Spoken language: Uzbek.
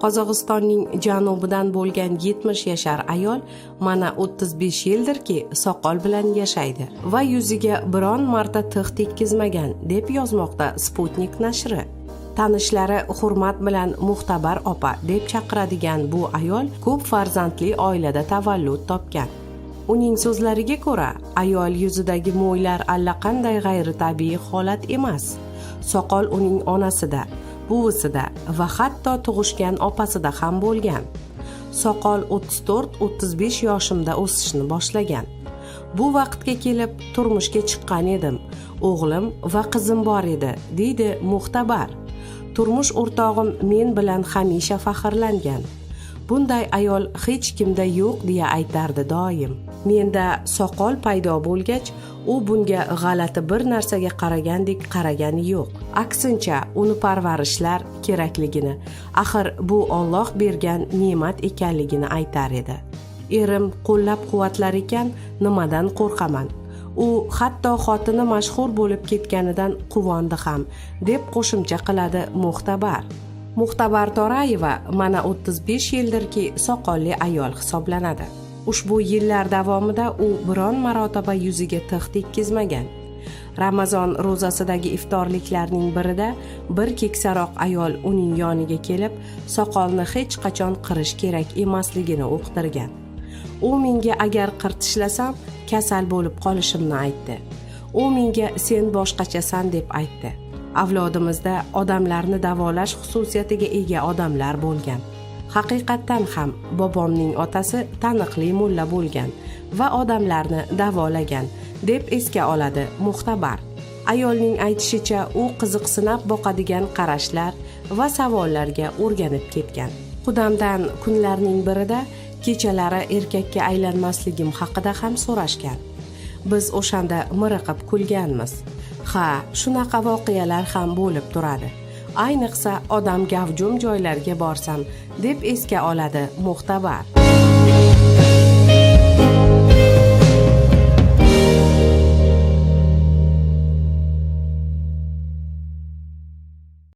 Qozog'istonning janubidan bo'lgan 70 yashar ayol mana 35 yildirki soqol bilan yashaydi va yuziga biron marta tig' tekkizmagan, deb yozmoqda Sputnik nashri. Tanishlari hurmat bilan Muxtabar opa deb chaqiradigan bu ayol ko'p farzandli oilada tavallud topgan. Uning so'zlariga ko'ra, ayol yuzidagi mo'ylar allaqanday g'ayritabiiy holat emas. Soqol uning onasida, buvisida va hatto tug'ishgan opasida ham bo'lgan. Soqol 34-35 yoshimda o'sishni boshlagan. Bu vaqtga kelib turmushga chiqqan edim. O'g'lim va qizim bor edi, deydi Muxtabar. Turmush o'rtog'im men bilan hamisha faxrlangan. Bunday ayol hech kimda yo'q deya aytardi doim. Menda soqol paydo bo'lgach, u bunga g'alati bir narsaga qaragandek qaragani yo'q. Aksincha, uni parvarishlar kerakligini, axir bu Alloh bergan ne'mat ekanligini aytar edi. Erim qo'llab-quvvatlar ekan, nimadan qo'rqaman? U hatto xotini mashhur bo'lib ketganidan quvondi ham, deb qo'shimcha qiladi Muxtabar. Muxtabar To'rayeva mana 35 yildirki soqolli ayol hisoblanadi. Ushbu yillar davomida u biron marotaba yuziga tig' tekkizmagan. Ramazon ro'zasidagi iftorliklarning birida bir keksaroq ayol uning yoniga kelib, soqolni hech qachon qirish kerak emasligini uqtirgan. U menga agar qirtishlasam, kasal bo'lib qolishimni aytdi. U menga sen boshqachasan deb aytdi. Avlodimizda odamlarni davolash xususiyatiga ega odamlar bo'lgan. Haqiqatdan ham bobomning otasi taniqli mulla bo'lgan va odamlarni davolagan, deb esga oladi Muxtabar. Ayolning aytishicha, u qiziqsinab boqadigan qarashlar va savollarga o'rganib ketgan. Qudamdan kunlarning birida kechalari erkakka aylanmasligim haqida ham so'rashgan. Biz o'shanda miriqib kulganmiz. Ha, shunaqa voqealar ham bo'lib turadi. Ayniqsa odam gavjum joylarga borsam, deb esga oladi Muxtabar.